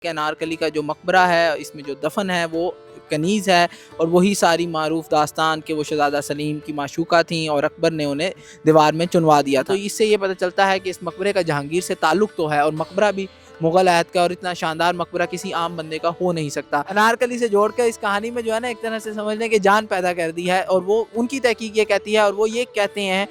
कि अनारकली का जो मकबरा है, इसमें जो दफन है वो कनीज़ है और वही सारी मारूफ दास्तान कि वो शहज़ादा सलीम की माशूका थी और अकबर ने उन्हें दीवार में चुनवा दिया था। तो इससे ये पता चलता है कि इस मकबरे का जहांगीर से ताल्लुक़ तो है और मकबरा भी मुग़ल अहद का, और इतना शानदार मकबरा किसी आम बंदे का हो नहीं सकता। अनारकली से जोड़कर इस कहानी में जो है ना, एक तरह से समझ लें कि जान पैदा कर दी है, और वो उनकी तहकीक ये कहती है और वो ये कहते हैं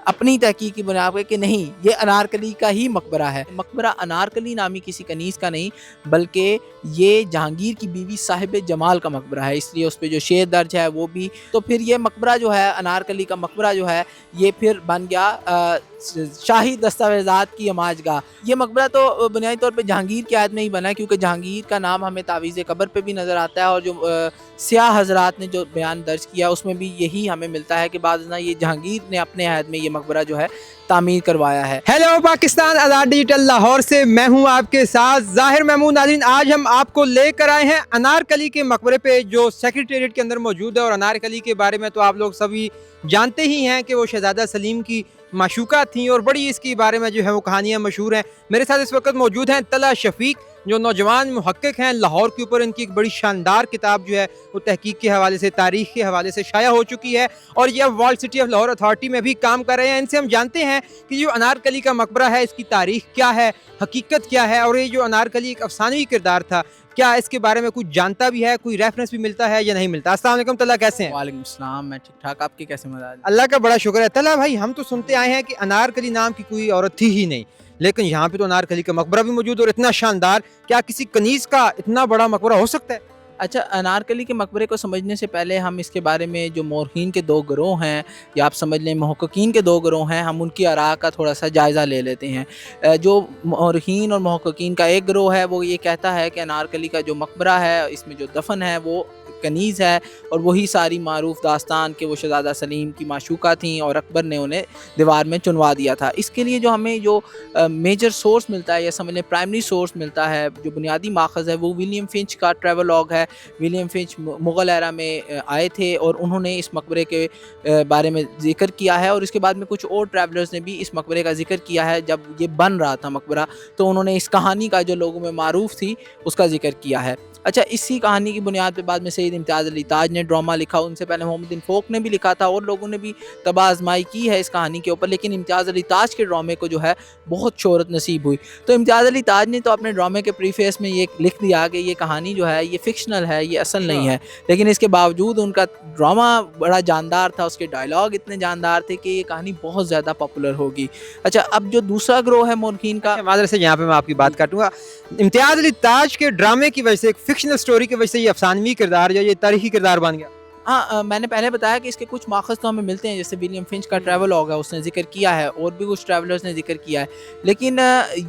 अपनी तहकीक की बुनियाद पर कि नहीं, ये अनारकली का ही मकबरा है। मकबरा अनारकली नामी किसी कनीज़ का नहीं, बल्कि ये जहांगीर की बीवी साहिब जमाल का मकबरा है, इसलिए उस पर जो शेर दर्ज है वो भी। तो फिर ये मकबरा जो है, अनारकली का मकबरा जो है, ये फिर बन गया शाही दस्तावेज़ात की अमाजगाह। ये मकबरा तो बुनियादी तौर पे जहांगीर की याद में ही बना है, क्योंकि जहांगीर का नाम हमें तावीज़ कब्र पे भी नज़र आता है, और जो सियाह हज़रात ने जो बयान दर्ज किया उसमें भी यही हमें मिलता है कि बाद ना ये जहांगीर ने अपने अहद में ये मकबरा जो है तामीर करवाया है। हेलो पाकिस्तान, आज़ाद डिजिटल लाहौर से मैं हूं आपके साथ ज़ाहिर महमूद। नाज़रीन, आज हम आपको लेकर आए हैं अनारकली के मकबरे पे जो सेक्रेटेरिएट के अंदर मौजूद है। और अनारकली के बारे में तो आप लोग सभी जानते ही हैं कि वो शहज़ादा सलीम की माशूका थी और बड़ी इसके बारे में जो है वो कहानियाँ मशहूर हैं। मेरे साथ इस वक्त मौजूद हैं तला शफीक, जो नौजवान मुहक्किक हैं लाहौर के ऊपर। इनकी एक बड़ी शानदार किताब जो है वो तहकीक के हवाले से, तारीख़ के हवाले से शाया हो चुकी है, और ये world city of Lahore authority में भी काम कर रहे हैं। इनसे हम जानते हैं कि जो अनारकली का मकबरा है, इसकी तारीख़ क्या है, हकीकत क्या है, और ये जो अनारकली एक अफसानवी किरदार था, क्या इसके बारे में कुछ जानता भी है, कोई रेफरेंस भी मिलता है या नहीं मिलता। अस्सलाम वालेकुम तला, कैसे हैं? वालेकुम सलाम, मैं ठीक ठाक, आपके कैसे मजाज? अल्लाह का बड़ा शुक्र है। तला भाई, हम तो सुनते आए हैं कि अनारकली नाम की कोई औरत थी ही नहीं, लेकिन यहाँ पे तो अनारकली का मकबरा भी मौजूद और इतना शानदार। क्या किसी कनीज़ का इतना बड़ा मकबरा हो सकता है? अच्छा, अनारकली के मकबरे को समझने से पहले हम इसके बारे में जो मौरखीन के दो गिरोह हैं, या आप समझ लें मुहक्किकीन के दो गिरोह हैं, हम उनकी आरा का थोड़ा सा जायज़ा ले लेते हैं। जो मौरखीन और मुहक्किकीन का एक गिरोह है वो ये कहता है कि अनारकली का जो मकबरा है, इसमें जो दफन है वो कनीज़ है और वही सारी मारूफ दास्तान कि वो शहज़ादा सलीम की माशूका थी और अकबर ने उन्हें दीवार में चुनवा दिया था। इसके लिए जो हमें जो मेजर सोर्स मिलता है, या समझ लें प्राइमरी सोर्स मिलता है, जो बुनियादी माखज़ है, वो विलियम फिंच का ट्रैवलॉग है। विलियम फिंच मुग़ल एरा में आए थे और उन्होंने इस मकबरे के बारे में ज़िक्र किया है, और इसके बाद में कुछ और ट्रैवलर्स ने भी इस मकबरे का ज़िक्र किया है। जब ये बन रहा था मकबरा, तो उन्होंने इस कहानी का जो लोगों में मारूफ थी उसका ज़िक्र किया है। अच्छा, इसी कहानी की बुनियाद पे बाद में सैयद इम्तियाज़ अली ताज ने ड्रामा लिखा, उनसे पहले मोहम्मद बिन फ़ोक ने भी लिखा था, और लोगों ने भी तबाह आज़माई की है इस कहानी के ऊपर, लेकिन इम्तियाज़ अली ताज के ड्रामे को जो है बहुत शोहरत नसीब हुई। तो इम्तियाज़ अली ताज ने तो अपने ड्रामे के प्रीफेस में ये लिख दिया कि ये कहानी जो है ये फ़िक्शनल है, ये असल नहीं है, लेकिन इसके बावजूद उनका ड्रामा बड़ा जानदार था, उसके डायलॉग इतने जानदार थे कि ये कहानी बहुत ज़्यादा पॉपुलर होगी। अच्छा, अब जो दूसरा ग्रोह है मोरखीन का, मादर से यहाँ पे मैं आपकी बात काटूंगा। इम्तियाज़ अली ताज के ड्रामे की वजह से, एक फिक्शनल स्टोरी की वजह से, ये अफसानवी किरदार या ये तारीखी किरदार बन गया। हाँ, मैंने पहले बताया कि इसके कुछ माखज़ तो हमें मिलते हैं, जैसे विलियम फिंच का ट्रैवलॉग है, उसने जिक्र किया है, और भी कुछ ट्रैवलर्स ने जिक्र किया है, लेकिन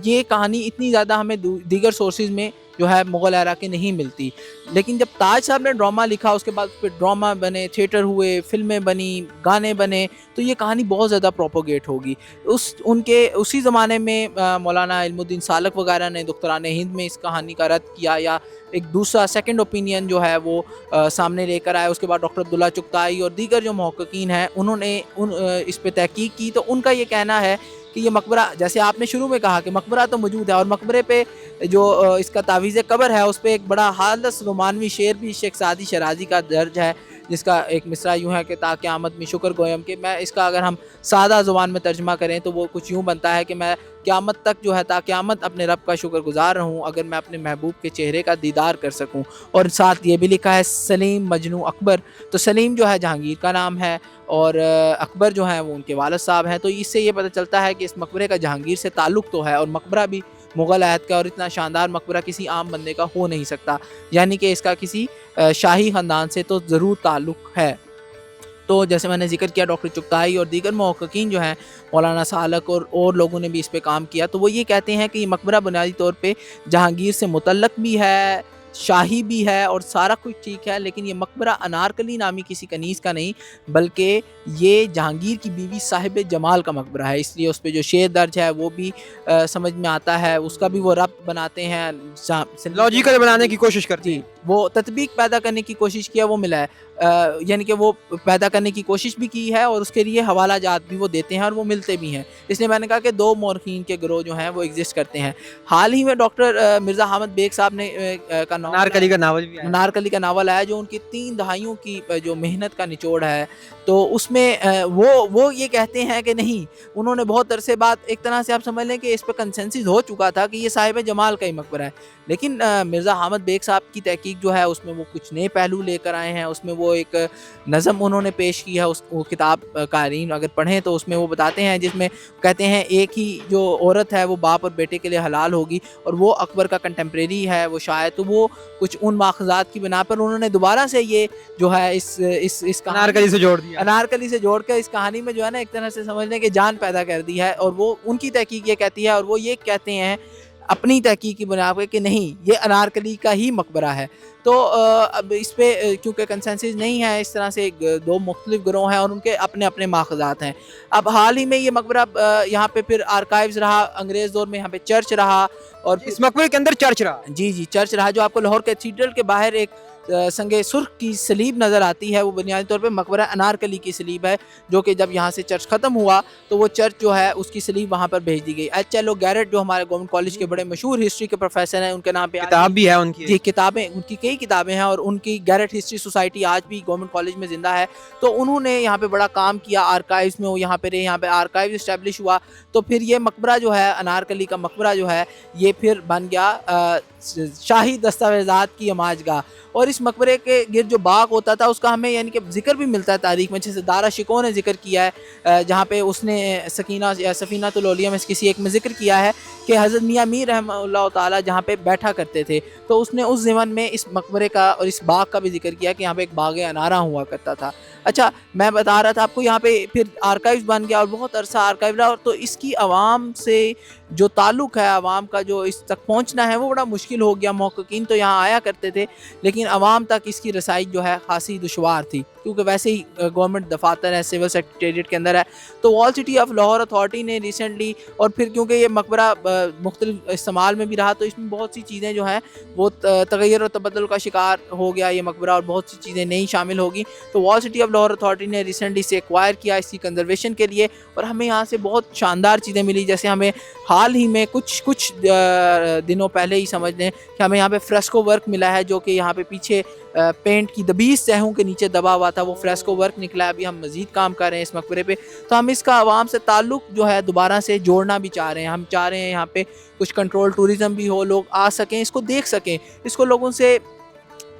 ये कहानी इतनी ज़्यादा हमें दीगर सोर्सेज में जो है मुग़ल एरा के नहीं मिलती। लेकिन जब ताज साहब ने ड्रामा लिखा, उसके बाद फिर ड्रामा बने, थिएटर हुए, फिल्में बनी, गाने बने, तो ये कहानी बहुत ज़्यादा प्रोपोगेट होगी। उसी ज़माने में मौलाना इल्मुद्दीन सालक वगैरह ने दुख्तरान हिंद में इस कहानी का रद्द किया, या एक दूसरा सेकंड ओपिनियन जो है वो सामने लेकर आए। उसके बाद डॉक्टर अब्दुल्ला चुगताई और दीगर जो मुहक्किकीन हैं, उन्होंने इस पे तहकीक की, तो उनका ये कहना है कि ये मकबरा, जैसे आपने शुरू में कहा कि मकबरा तो मौजूद है, और मकबरे पे जो इसका तावीज़ कब्र है उस पर एक बड़ा हालस रोमानवी शेर भी शेख सादी शराजी का दर्ज है, जिसका एक मिसरा यूँ है कि ता क़यामत में शुक्र गोयम के। मैं इसका अगर हम सादा ज़ुबान में तर्जमा करें तो वो कुछ यूँ बनता है कि मैं क़यामत तक जो है, ता क़यामत अपने रब का शुक्रगुज़ार रहूँ अगर मैं अपने महबूब के चेहरे का दीदार कर सकूँ। और साथ ये भी लिखा है सलीम मजनू अकबर, तो सलीम जो है जहांगीर का नाम है, और अकबर जो है वो उनके वालिद साहब हैं। तो इससे ये पता चलता है कि इस मकबरे का जहांगीर से ताल्लुक़ तो है, और मकबरा भी मुग़ल अहद का, और इतना शानदार मकबरा किसी आम बंदे का हो नहीं सकता, यानी कि इसका किसी शाही ख़ानदान से तो ज़रूर ताल्लुक़ है। तो जैसे मैंने जिक्र किया, डॉक्टर चुगताई और दीगर मुहक्किकीन जो हैं, मौलाना सालक और लोगों ने भी इस पे काम किया, तो वो ये कहते हैं कि ये मकबरा बुनियादी तौर पे जहांगीर से मुतल्लक़ भी है, शाही भी है, और सारा कुछ ठीक है, लेकिन ये मकबरा अनारकली नामी किसी कनीज़ का नहीं, बल्कि ये जहांगीर की बीवी साहिब जमाल का मकबरा है, इसलिए उस पे जो शेर दर्ज है वो भी समझ में आता है, उसका भी वो रब्त बनाते हैं, लॉजिकल बनाने की कोशिश करती है। वो तत्बीक पैदा करने की कोशिश किया, वो मिला है। यानी कि वो पैदा करने की कोशिश भी की है और उसके लिए हवाला जात भी वो देते हैं और वो मिलते भी हैं। इसलिए मैंने कहा कि 2 मौरखीन के गिरोह जो हैं वो एग्ज़िस्ट करते हैं। हाल ही में डॉक्टर मिर्ज़ा हामिद बेग साहब ने का नावल अनारकली का नावल भी आया। अनारकली का नावल आया, जो उनकी 3 दहाइयों की जो मेहनत का निचोड़ है। तो उसमें वो ये कहते हैं कि नहीं, उन्होंने बहुत अरसे बाद, एक तरह से आप समझ लें कि इस पे कंसेंसस हो चुका था कि ये साहिब जमाल का ही मकबरा है। लेकिन मिर्ज़ा हामिद बेग साहब की तहकीक जो है उसमें वो कुछ नए पहलू लेकर आए हैं। उसमें वो एक नज़म उन्होंने पेश की है, वो किताब क़ारीन अगर पढ़ें तो उसमें वो बताते हैं, जिसमें कहते हैं एक ही जो औरत है वो बाप और बेटे के लिए हलाल होगी, और वो अकबर का कंटेम्प्रेरी है वो शायद। तो वो कुछ उन माखज़ात की बिना पर उन्होंने दोबारा से ये जो है इस अनारकली से जोड़ दिया। अनारकली से जोड़ कर इस कहानी में जो है ना, एक तरह से समझ लें कि जान पैदा कर दी है। और वो उनकी तहकीक ये कहती है, और वो ये कहते हैं अपनी तहकीक की बुनियाद पे कि नहीं, ये अनारकली का ही मकबरा है। तो अब इस पे क्योंकि कंसेंसस नहीं है, इस तरह से 2 मुख्तलिफ गिरोह हैं और उनके अपने अपने माखज़ात हैं। अब हाल ही में ये मकबरा यहाँ पे फिर आर्काइव्स रहा, अंग्रेज़ दौर में यहाँ पे चर्च रहा, और इस मकबरे के अंदर चर्च रहा। जी चर्च रहा। जो आपको लाहौर कैथीड्रल के बाहर एक संगे सुर्ख की सलीब नज़र आती है, वो बुनियादी तौर पे मकबरा अनारकली की सलीब है, जो कि जब यहाँ से चर्च ख़त्म हुआ तो वो चर्च जो है उसकी सलीब वहाँ पर भेज दी गई। HLO गैरेट जो हमारे गवर्नमेंट कॉलेज के बड़े मशहूर हिस्ट्री के प्रोफेसर हैं, उनके नाम पे किताब भी है उनकी। जी, किताबें, उनकी कई किताबें हैं, और उनकी गैरेट हिस्ट्री सोसाइटी आज भी गवर्नमेंट कॉलेज में ज़िंदा है। तो उन्होंने यहाँ पे बड़ा काम किया, आर्काइव्स में वो यहाँ पे रहे, यहाँ पे आर्काइव इस्टेब्लिश हुआ। तो फिर ये मकबरा जो है, अनारकली का मकबरा जो है, ये फिर बन गया शाही दस्तावेज़ात की अमाजगाह। और इस मकबरे के गिर्द जो बाग होता था उसका हमें यानी कि जिक्र भी मिलता है तारीख में। जैसे दारा शिको ने जिक्र किया है, जहाँ पे उसने सकीना या सफ़ीनतुल औलिया में किसी एक में जिक्र किया है कि हज़रत मियाँ मीर रहमतुल्लाह ताला जहाँ पे बैठा करते थे, तो उसने उस ज़मन में इस मकबरे का और इस बाग का भी जिक्र किया कि यहाँ पे एक बाग अनारा हुआ करता था। अच्छा, मैं बता रहा था आपको, यहाँ पे फिर आर्काइव्स बन गया और बहुत अरसा आर्काइव रहा। और तो इसकी आवाम से जो ताल्लुक़ है, आवाम का जो इस तक पहुँचना है, वो बड़ा मुश्किल हो गया। महक़क़ीन तो यहाँ आया करते थे, लेकिन आवाम तक इसकी रसाई जो है ख़ासी दुशवार थी, क्योंकि वैसे ही गवर्नमेंट दफातर है, सिविल सेक्रेटेरिएट के अंदर है। तो wall city of Lahore authority ने रिसेंटली, और फिर क्योंकि ये मकबरा मुख्तलिफ इस्तेमाल में भी रहा, तो इसमें बहुत सी चीज़ें जो हैं वो तग़य्युर और तबद्दुल का शिकार हो गया ये मकबरा, और बहुत सी चीज़ें नई शामिल होगी। तो wall city of Lahore authority ने रिसेंटली से एक्वायर किया इसकी कंजर्वेशन के लिए, और हमें यहाँ से बहुत शानदार चीज़ें मिली। जैसे हमें हाल ही में कुछ दिनों पहले ही समझ लें कि हमें यहाँ पे फ्रेस्को वर्क मिला है, जो कि यहाँ पे पीछे पेंट की 20 तहों के नीचे दबा हुआ था, वो फ्रेस्को वर्क निकला है। अभी हम मज़ीद काम कर रहे हैं इस मकबरे पे। तो हम इसका आवाम से ताल्लुक़ जो है दोबारा से जोड़ना भी चाह रहे हैं। हम चाह रहे हैं यहाँ पे कुछ कंट्रोल टूरिज़म भी हो, लोग आ सकें, इसको देख सकें, इसको लोगों से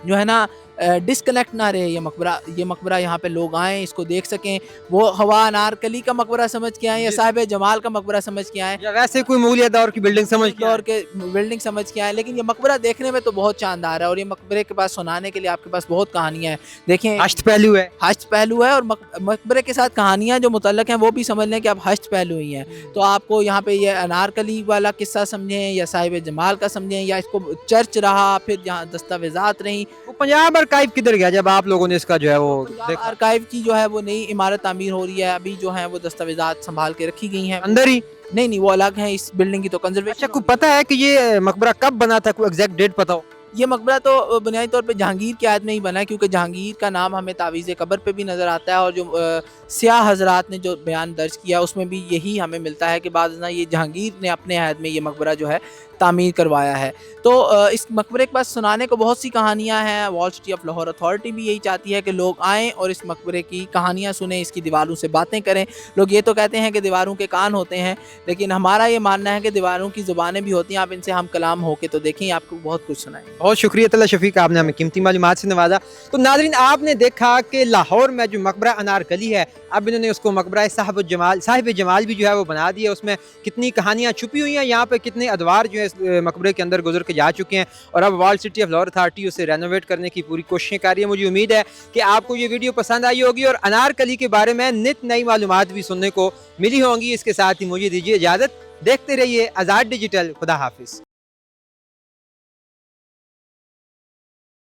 जो है ना डिस्कनेक्ट ना रहे। ये मकबरा यहाँ पे लोग आएँ, इसको देख सकें। वो हवा अनारकली का मकबरा समझ के आएँ, या साहिब जमाल का मकबरा समझ के आएँ, या वैसे कोई मुगलिया दौर की बिल्डिंग समझ के दौर के बिल्डिंग समझ के आएँ। लेकिन ये मकबरा देखने में तो बहुत शानदार है, और ये मकबरे के पास सुनाने के लिए आपके पास बहुत कहानियाँ हैं। देखें, हश्त पहलू है, और मकबरे के साथ कहानियाँ जो मुतल्लक हैं वो भी समझ लें कि अब हश्त पहलू ही हैं। तो आपको यहाँ पे ये अनारकली वाला किस्सा समझें, या साहिब जमाल का समझें, या इसको चर्च रहा, फिर जहाँ दस्तावेज़ात रहीं। वो पंजाब आर्काइव किधर गया जब आप लोगों ने इसका जो है वो देखा? आर्काइव की जो है वो नई इमारत तामीर हो रही है, अभी जो है वो दस्तावेज़ात संभाल के रखी गई हैं अंदर ही। नहीं, वो अलग है, इस बिल्डिंग की तो कंजर्वेशन। अच्छा, को पता है कि ये मकबरा कब बना था? कोई एग्जैक्ट डेट पता हो? ये मकबरा तो बुनियादी तौर पे जहांगीर की आयत में ही बना है, क्योंकि जहांगीर का नाम हमें तावीज़ कब्र पे भी नज़र आता है, और जो सियाह हजरात ने जो बयान दर्ज किया उसमें भी यही हमें मिलता है कि बाद ना ये जहांगीर ने अपने अहद में ये मकबरा जो है तामीर करवाया है। तो इस मकबरे के पास सुनाने को बहुत सी कहानियाँ हैं। Wall city of Lahore authority भी यही चाहती है कि लोग आएँ और इस मकबरे की कहानियाँ सुने, इसकी दीवारों से बातें करें। लोग ये तो कहते हैं कि दीवारों के कान होते हैं, लेकिन हमारा ये मानना है कि दीवारों की ज़ुबानें भी होती हैं। आप इनसे हम कलाम होके तो देखें, आपको बहुत कुछ सुनाएंगे। बहुत शुक्रिया तला शफीक, आपने हमें कीमती मालूमात से नवाजा। तो नाज़रीन, आपने देखा कि लाहौर में जो मकबरा अनारकली है, अब इन्होंने उसको मकबरा साहिब जमाल भी जो है वो बना दिया। उसमें कितनी कहानियाँ छुपी हुई हैं, यहाँ पे कितने अदवार जो है इस मकबरे के अंदर गुजर के जा चुके हैं, और अब wall city of Lahore authority उसे रेनोवेट करने की पूरी कोशिशें कर रही है। मुझे उम्मीद है कि आपको ये वीडियो पसंद आई होगी और अनारकली के बारे में नित नई मालूमात भी सुनने को मिली होंगी। इसके साथ ही मुझे दीजिए इजाज़त। देखते रहिए आज़ाद डिजिटल। खुदा हाफिज़।